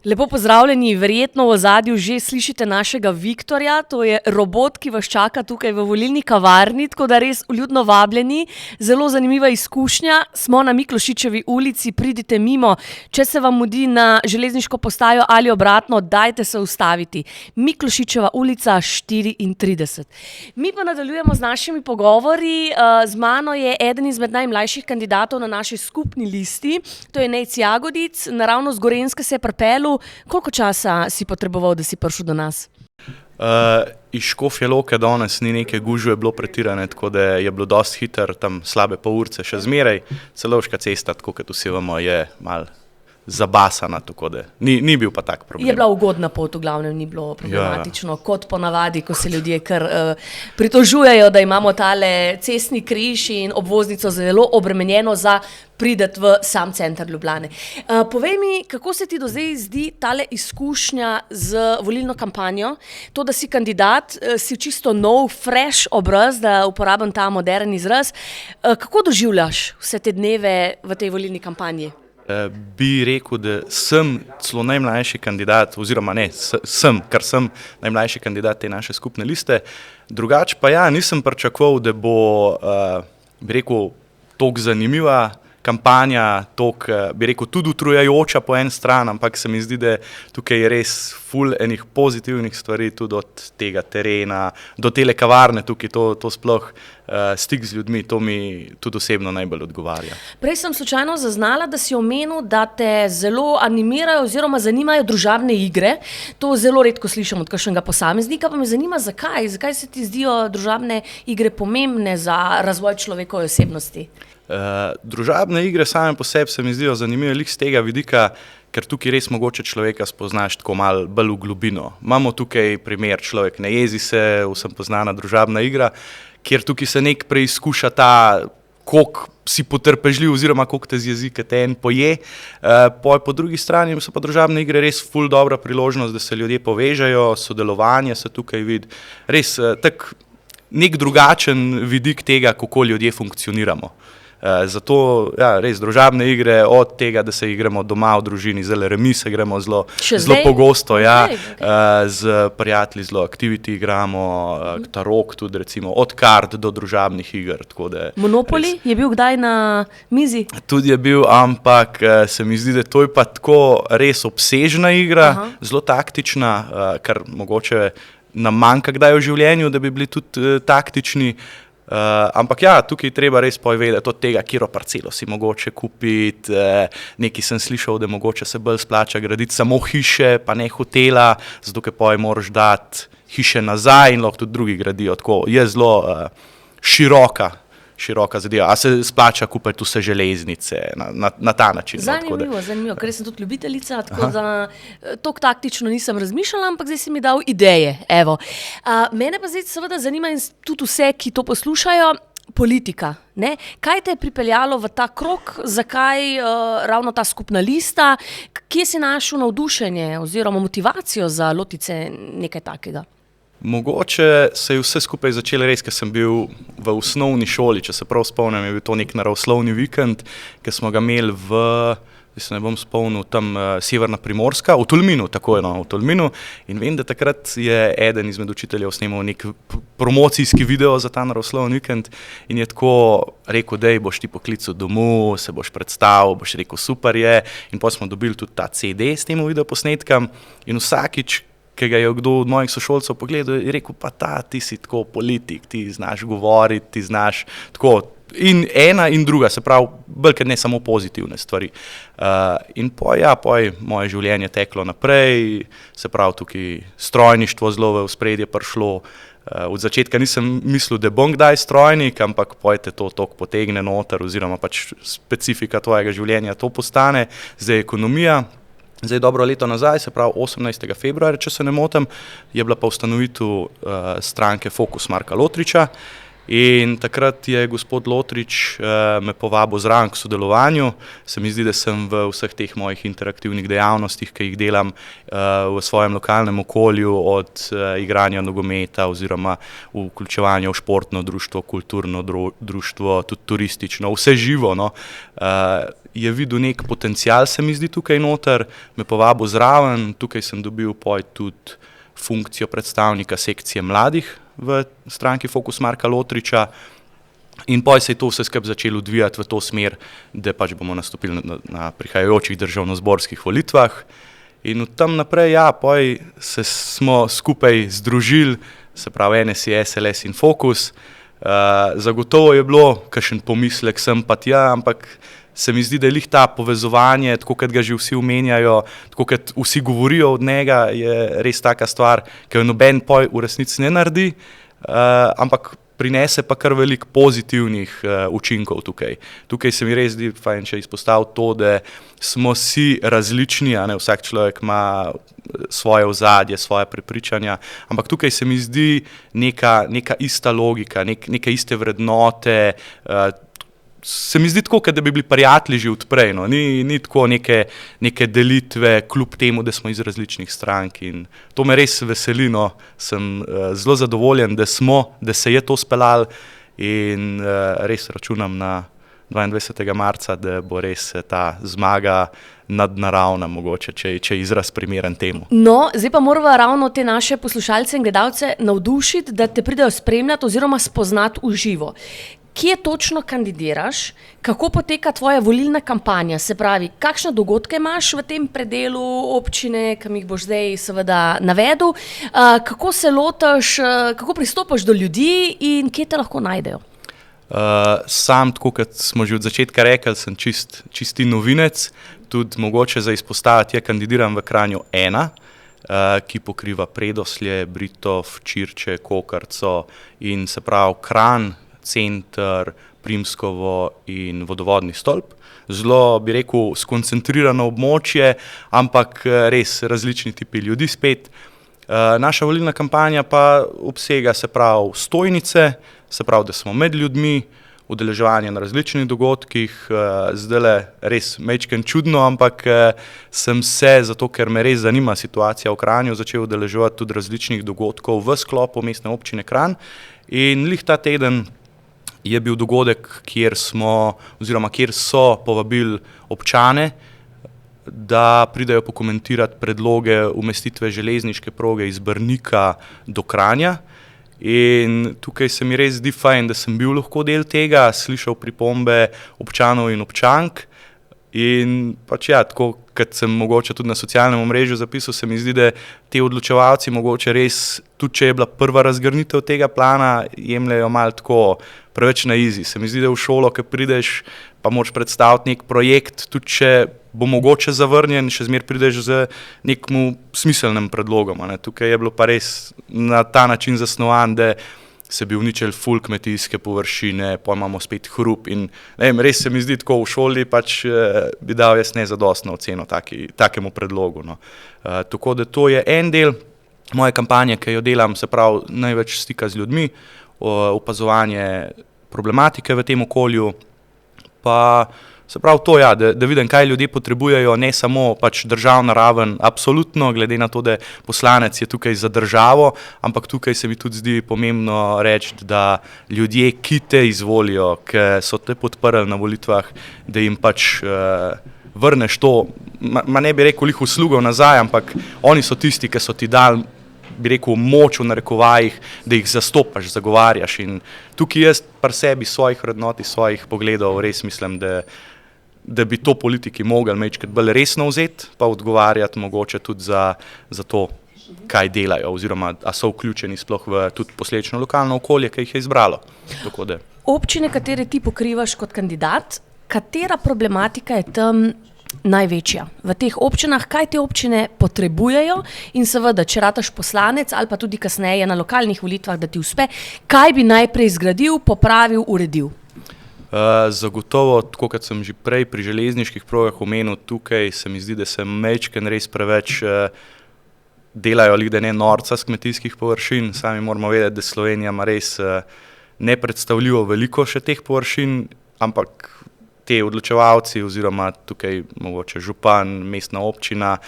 Lepo pozdravljeni, verjetno v ozadju že slišite našega Viktorja, to je robot, ki vas čaka tukaj v volilni kavarni, tako da res vljudno vabljeni. Zelo zanimiva izkušnja, smo na Miklošičevi ulici, pridite mimo, če se vam mudi na železniško postajo ali obratno, dajte se ustaviti. Miklošičeva ulica 34. Mi pa nadaljujemo z našimi pogovori, z mano je eden izmed najmlajših kandidatov na naši skupni listi, to je Nejc Jagodic, naravno z Gorenjske se je pripeljal. Koliko časa si potreboval, da si prišel do nas? Iz Škofje Loke danes ni neke gužve bilo pretirane, tako da je bilo dosti hiter, tam slabe pol urce še zmeraj. Celovška cesta, tako kot vsi vemo, je malo zabasana, tako da ni bil pa tak problem. Je bila ugodna pot, v glavnem ni bilo problematično, kot ponavadi, ko se ljudje kar pritožujejo, da imamo tale cestni križ in obvoznico zelo obremenjeno za prideti v sam center Ljubljane. Povej mi, kako se ti do zdaj zdi tale izkušnja z volilno kampanjo, to, da si kandidat, si čisto nov, fresh obraz, da uporabim ta modern izraz. Kako doživljaš vse te dneve v tej volilni kampanji? Bi rekel, da sem celo najmlajši kandidat, oziroma ne, ker sem najmlajši kandidat te naše skupne liste. Drugače pa ja, nisem pričakoval, da bo, bi rekel, toliko zanimiva kampanja, toliko, bi rekel, tudi utrujajoča po en stran, ampak se mi zdi, da tukaj je res ful enih pozitivnih stvari, tudi od tega terena, do tele kavarne tukaj, to sploh stik z ljudmi, to mi tudi osebno najbolj odgovarja. Prej sem slučajno zaznala, da si omenil, da te zelo animirajo oziroma zanimajo družabne igre. To zelo redko slišim od kakšnega posameznika, pa me zanima, zakaj? Zakaj se ti zdijo družabne igre pomembne za razvoj človekove osebnosti? Družabne igre same po sebi se mi zdijo zanimive lik z tega vidika, ker tukaj res mogoče človeka spoznaš tako malo bolj v globino. Imamo tukaj primer, človek ne jezi se, vsem poznana družabna igra, kjer tukaj se nek preizkuša ta, koliko si potrpežljiv oziroma koliko te z jezika te en poje. Po drugi strani so pa družabne igre res ful dobra priložnost, da se ljudje povežejo, sodelovanje se tukaj vidi. Res tak nek drugačen vidik tega, kako ljudje funkcioniramo. Zato, ja, res, družabne igre, od tega, da se igramo doma v družini, zelo remise igramo zelo pogosto, ja, z prijatelji zelo activity igramo, tarok tudi recimo, od kart do družabnih iger. Monopoly je bil kdaj na mizi? Tudi je bil, ampak se mi zdi, da to je pa tako res obsežna igra, zelo taktična, kar mogoče nam manjka kdaj v življenju, da bi bili tudi taktični. Ampak ja, tukaj treba res povedati od tega, katero parcelo si mogoče kupiti, nekaj sem slišal, da mogoče se bolj splača graditi samo hiše, pa ne hotela, zato ker potem moraš dati hiše nazaj in lahko tudi drugi gradijo, tako je zelo široka zadeva. A se splača kupiti vse železnice na ta način? Zanimivo, ker sem tudi ljubiteljica, tako da toliko taktično nisem razmišljala, ampak zdaj si mi dal ideje, evo. Mene pa zdaj seveda zanima in tudi vse, ki to poslušajo, politika, ne? Kaj te je pripeljalo v ta krog, zakaj ravno ta skupna lista, kje si našel navdušenje oziroma motivacijo za lotiti se nekaj takega? Mogoče se je vse skupaj začelo res, ker sem bil v osnovni šoli, če se prav spomnim, je bil to nek naravoslovni vikend, ki smo ga imeli zdaj se ne bom spomnil, tam Severna Primorska, v Tolminu, v Tolminu, in vem, da takrat je eden izmed učiteljev snemal nek promocijski video za ta naravoslovni vikend in je tako rekel, dej, boš ti poklical domov, se boš predstavil, boš rekel, super je, in potem smo dobili tudi ta CD s tem videoposnetkam in vsakič, ki ga je kdo od mojih sošolcev pogledal, je rekel, pa ti si tako politik, ti znaš govoriti, ti znaš tako, in ena in druga, se pravi, bolj ne samo pozitivne stvari. In poj moje življenje teklo naprej, se pravi, tukaj strojništvo zelo v ospredje prišlo. Od začetka nisem mislil, da bom kdaj strojnik, ampak pojte to toliko potegne noter, oziroma pač specifika tvojega življenja to postane, zdaj ekonomija. Zdaj dobro leto nazaj, se pravi 18. februarja, če se ne motim, je bila pa ustanovitev stranke Fokus Marka Lotriča in takrat je gospod Lotrič me povabil zraven k sodelovanju. Se mi zdi, da sem v vseh teh mojih interaktivnih dejavnostih, ki jih delam v svojem lokalnem okolju, od igranja nogometa oziroma vključevanja v športno društvo, kulturno društvo, tudi turistično, vse živo, no. je videl nek potencial, se mi zdi tukaj noter, me povabil zraven, tukaj sem dobil tudi funkcijo predstavnika sekcije mladih v stranki Fokus Marka Lotriča in poj se je to vse skupaj začelo odvijati v to smer, da pač bomo nastopili na prihajajočih državnozborskih volitvah. In od tam naprej, poj smo skupaj združili, se pravi NSI, SLS in Fokus. Zagotovo je bilo kakšen pomislek sem pa tja, ampak se mi zdi, da je lih ta povezovanje, tako kot ga že vsi omenjajo, tako kot vsi govorijo od njega, je res taka stvar, ki jo noben poj v resnici ne naredi, ampak prinese pa kar veliko pozitivnih učinkov tukaj. Tukaj se mi res zdi fajn, če izpostavim to, da smo si različni, a ne, vsak človek ima svoje ozadje, svoje prepričanja, ampak tukaj se mi zdi neka ista logika, neke iste vrednote, se mi zdi tako, da bi bili prijatelji že odprej, no. Ni tako neke delitve, kljub temu, da smo iz različnih strank in to me res veseli, no. Sem zelo zadovoljen, da se je to speljalo in res računam na 22. marca, da bo res ta zmaga nadnaravna mogoče, če je izraz primeren temu. No, zdaj pa moramo ravno te naše poslušalce in gledalce navdušiti, da te pridejo spremljati oziroma spoznati v živo. Kje točno kandidiraš, kako poteka tvoja volilna kampanja, se pravi, kakšne dogodke imaš v tem predelu občine, kam jih boš zdaj seveda navedel, kako se lotiš, kako pristopaš do ljudi in kje te lahko najdejo? Sam, tako kot smo že od začetka rekli, sem čisti novinec, tudi mogoče za izpostaviti, kandidiram v Kranju 1, ki pokriva Predoslje, Britov, Čirče, Kokarco in se pravi Kranj, Center, Primskovo in vodovodni stolp. Zelo, bi rekel, skoncentrirano območje, ampak res različni tipi ljudi spet. Naša volilna kampanja pa obsega, se pravi, stojnice, se pravi, da smo med ljudmi, udeleževanje na različnih dogodkih, zdajle res majčkeno čudno, ampak sem se, zato ker me res zanima situacija v Kranju, začel udeleževati tudi različnih dogodkov v sklopu Mestne občine Kranj in lih ta teden je bil dogodek, kjer so povabili občane, da pridejo pokomentirati predloge umestitve železniške proge iz Brnika do Kranja. In tukaj se mi res zdi fajn, da sem bil lahko del tega, slišal pripombe občanov in občank. In pač tako kot sem mogoče tudi na socialnem omrežju zapisal, se mi zdi, da ti odločevalci mogoče res, tudi če je bila prva razgrnitev tega plana, jemljajo malo tako preveč na easy. Se mi zdi, da v šolo, ko prideš, pa moraš predstaviti nek projekt, tudi če bo mogoče zavrnjen, še zmeraj prideš z nekmu smiselnim predlogom. Tukaj je bilo pa res na ta način zasnovan, da se bi uničili ful kmetijske površine, pa imamo spet hrup in res se mi zdi tako v šoli, pač bi dal jaz nezadostno oceno takemu predlogu. No. Tako da to je en del moje kampanje, ki jo delam, se pravi največ stika z ljudmi, opazovanje problematike v tem okolju, pa se pravi to, da vidim, kaj ljudje potrebujejo, ne samo pač državna raven, absolutno, glede na to, da poslanec je tukaj za državo, ampak tukaj se mi tudi zdi pomembno reči, da ljudje, ki te izvolijo, ki so te podprli na volitvah, da jim pač vrneš to, ne bi rekel lih uslugo nazaj, ampak oni so tisti, ki so ti dali, bi rekel, moč v narekovajih, da jih zastopaš, zagovarjaš in tukaj jaz pri sebi svojih vrednot, svojih pogledov res mislim, da bi to politiki mogli majčkrat bolj resno vzeti, pa odgovarjati mogoče tudi za to, kaj delajo oziroma a so vključeni sploh v tudi posledično lokalno okolje, ki jih je izbralo. Občine, katere ti pokrivaš kot kandidat, katera problematika je tam največja v teh občinah, kaj te občine potrebujejo in seveda, če rataš poslanec ali pa tudi kasneje na lokalnih volitvah, da ti uspe, kaj bi najprej zgradil, popravil, uredil? Zagotovo, tako kot sem že prej pri železniških progah omenil, tukaj se mi zdi, da se majčkeno res preveč delajo da ne norca s kmetijskih površin. Sami moramo vedeti, da Slovenija ima res nepredstavljivo veliko še teh površin, ampak te odločevalci oziroma tukaj mogoče župan, mestna občina,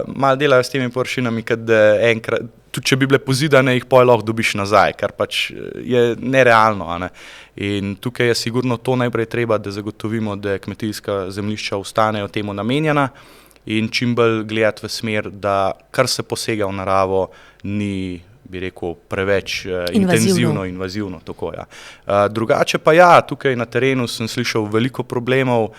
malo delajo s temi površinami, tudi če bi bile pozidane, jih pol lahko dobiš nazaj, kar pač je nerealno. A ne? In tukaj je sigurno to najprej treba, da zagotovimo, da kmetijska zemljišča ostanejo temu namenjena in čim bolj gledati v smer, da kar se posega v naravo, ni, bi rekel, preveč intenzivno, invazivno. Tako, ja. Drugače pa ja, tukaj na terenu sem slišal veliko problemov,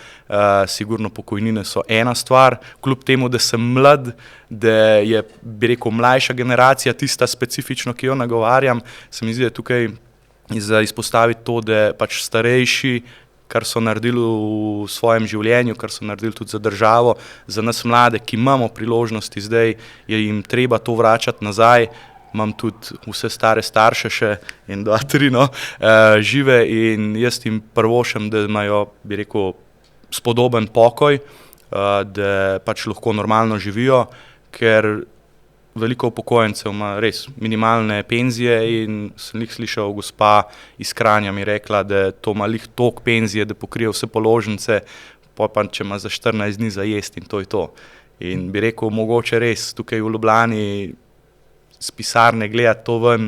sigurno pokojnine so ena stvar, kljub temu, da sem mlad, da je, bi rekel, mlajša generacija tista specifično, ki jo nagovarjam, se mi zdi, da tukaj za izpostaviti to, da pač starejši, kar so naredili v svojem življenju, kar so naredili tudi za državo, za nas mlade, ki imamo priložnosti zdaj, je jim treba to vračati nazaj. Imam tudi vse stare starše še, 1, 2, 3, no, žive in jaz jim prvošem, da imajo, bi rekel, spodoben pokoj, da pač lahko normalno živijo, ker veliko upokojencev ima res minimalne penzije in sem jih slišal, gospa iz Kranja mi rekla, da to ima lih toliko penzije, da pokrije vse položnice, pa če ima za 14 dni za jesti in to je to. In bi rekel, mogoče res tukaj v Ljubljani z pisarne gledati to ven,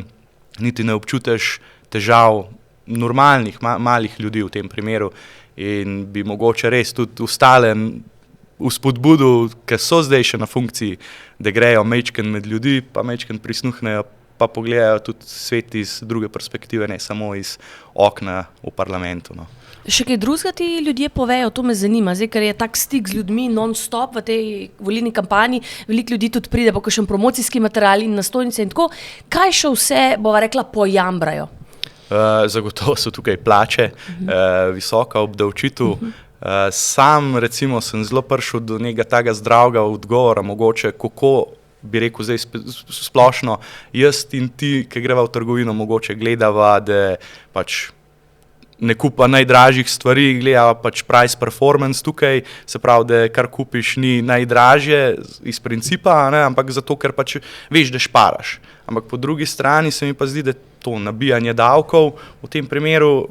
niti ne občutiš težav normalnih, malih ljudi v tem primeru in bi mogoče res tudi ostale v spodbudu, ki so zdaj še na funkciji, da grejo majčken med ljudi, pa majčken prisluhnejo, pa pogledajo tudi svet iz druge perspektive, ne samo iz okna v parlamentu. No. Še kaj drugega ti ljudje povejo, to me zanima, zdaj, ker je tak stik z ljudmi non-stop v tej volilni kampanji, veliko ljudi tudi pride po kakšen promocijski material in nastojnice in tako. Kaj še vse, bova rekla, pojambrajo? Zagotovo so tukaj plače, visoka obdavčitev. Sam recimo sem zelo prišel do nekega takega zdravega odgovora, mogoče kako bi rekel zdaj splošno, jaz in ti, ki greva v trgovino, mogoče gledava, da pač ne kupa najdražjih stvari, gleda pač price performance tukaj, se pravi, da kar kupiš ni najdražje iz principa, ne, ampak zato, ker pač veš, da šparaš. Ampak po drugi strani se mi pa zdi, da to nabijanje davkov v tem primeru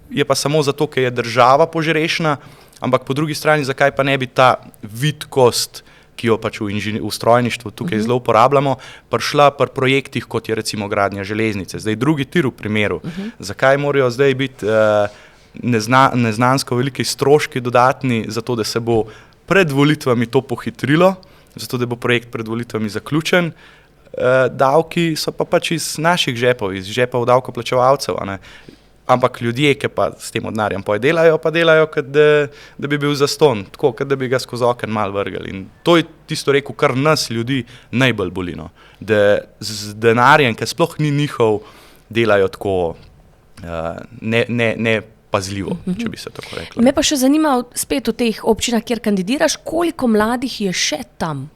je pa samo zato, ker je država požrešna, ampak po drugi strani, zakaj pa ne bi ta vitkost, ki jo pač v strojništvu tukaj zelo uporabljamo, prišla pri projektih, kot je recimo gradnja železnice. Zdaj drugi tir v primeru. Zakaj morajo zdaj biti neznansko veliki stroški dodatni, zato da se bo pred volitvami to pohitrilo, zato da bo projekt pred volitvami zaključen. Davki so pa pač iz naših žepov, iz žepov davkoplačevalcev, a ne. Ampak ljudje, ki pa s tem denarjem delajo, kot da bi bil zastonj, tako, kot da bi ga skozi oken malo vrgli. In to je tisto rekel, kar nas ljudi najbolj boli, no. Da z denarjem, ki sploh ni njihov, delajo tako ne pazljivo, če bi se tako reklo. Me pa še zanima spet v teh občinah, kjer kandidiraš, koliko mladih je še tam?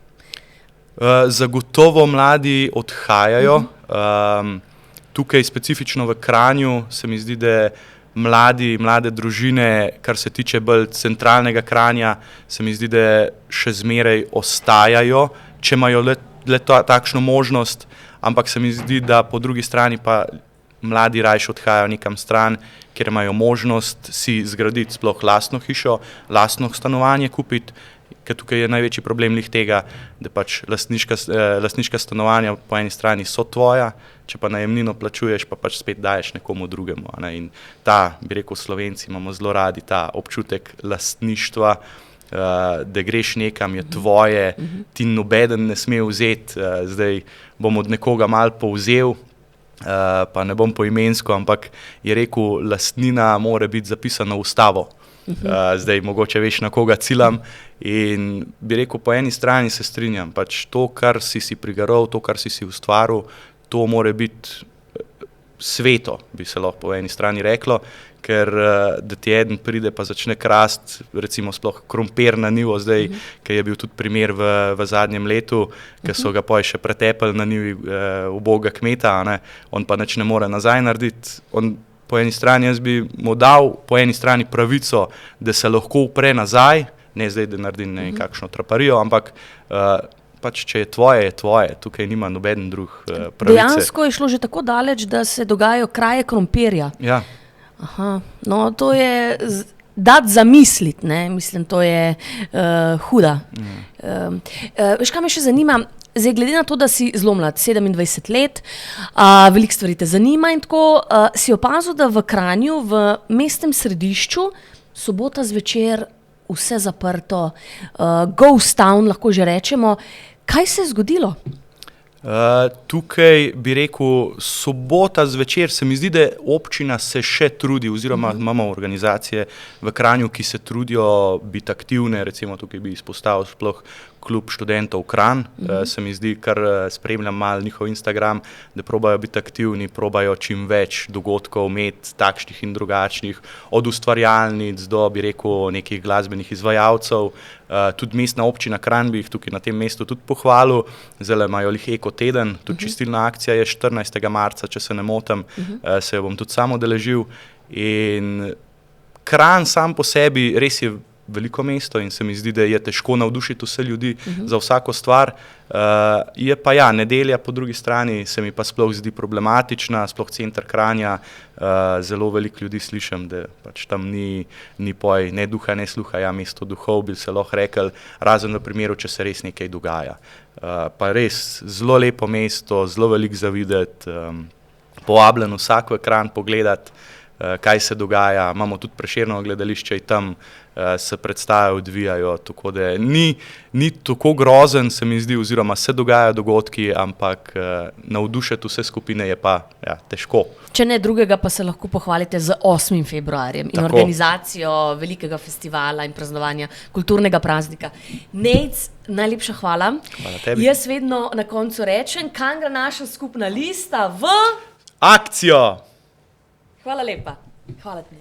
Zagotovo mladi odhajajo. Tukaj specifično v Kranju se mi zdi, da mlade družine, kar se tiče bolj centralnega Kranja, se mi zdi, da še zmeraj ostajajo, če imajo le takšno možnost, ampak se mi zdi, da po drugi strani pa mladi rajši odhajajo nekam stran, kjer imajo možnost si zgraditi sploh lastno hišo, lastno stanovanje kupiti, ker tukaj je največji problem lih tega, da pač lastniška stanovanja po eni strani so tvoja, če pa najemnino plačuješ, pa pač spet daješ nekomu drugemu. Ne? In ta, bi rekel, Slovenci imamo zelo radi ta občutek lastništva, da greš nekam, je tvoje, ti nobeden ne sme vzeti, zdaj bom od nekoga malo povzel, pa ne bom poimensko, ampak je rekel, lastnina mora biti zapisana v ustavo. Zdaj mogoče veš, na koga ciljam in bi rekel, po eni strani se strinjam, pač to, kar si prigaral, to, kar si ustvaril, to mora biti sveto, bi se lahko po eni strani reklo, ker da ti eden pride pa začne krasti, recimo sploh krompir na nivo zdaj, ki je bil tudi primer v zadnjem letu, ki so ga še pretepali na nivi uboga kmeta, ne? On pa nič ne more nazaj narediti, po eni strani jaz bi mu dal po eni strani pravico, da se lahko upre nazaj, ne zdaj, da naredim nekakšno traparijo, ampak pač, če je tvoje, tukaj nima nobeden drug pravice. Dejansko je šlo že tako daleč, da se dogajajo kraje krompirja. Ja. Aha, no to je dati zamisliti, ne, mislim, to je huda. Veš, kaj me še zanima, Zdaj, glede na to, da si zelo mlad, 27 let, veliko stvari te zanima in tako, si opazil, da v Kranju, v mestnem središču, sobota zvečer vse zaprto, ghost town, lahko že rečemo. Kaj se je zgodilo? Tukaj bi rekel, sobota zvečer se mi zdi, da občina se še trudi, oziroma imamo organizacije v Kranju, ki se trudijo biti aktivne, recimo tukaj bi izpostavil sploh klub študentov Kranj, se mi zdi, kar spremljam malo njihov Instagram, da probajo biti aktivni, probajo čim več dogodkov imeti, takšnih in drugačnih, od ustvarjalnic do, bi rekel, nekih glasbenih izvajalcev. Tudi mestna občina Kranj bi jih tukaj na tem mestu tudi pohvalil, zdaj imajo lih Eko teden, tudi čistilna akcija je 14. marca, če se ne motim, se jo bom tudi sam udeležil. In Kranj sam po sebi res je veliko mesto in se mi zdi, da je težko navdušiti vse ljudi za vsako stvar. Je pa ja, nedelja po drugi strani se mi pa sploh zdi problematična, sploh center Kranja, zelo veliko ljudi slišim, da pač tam ni poj, ne duha, ne sluha, ja, mesto duhov bi se lahko rekel, razen v primeru, če se res nekaj dogaja. Pa res zelo lepo mesto, zelo veliko za videti, povabljen vsak v Kranj pogledati, kaj se dogaja, imamo tudi Prešernovo gledališče in tam se predstave odvijajo, tako da ni tako grozen, se mi zdi, oziroma se dogajajo dogodki, ampak navdušiti vse skupine je pa ja, težko. Če ne drugega, pa se lahko pohvalite z 8. februarjem in organizacijo velikega festivala in praznovanja kulturnega praznika. Nejc, najlepša hvala. Hvala tebi. Jaz vedno na koncu rečem, kam gre naša skupna lista v akcijo! Hvala lepa. Hvala ti.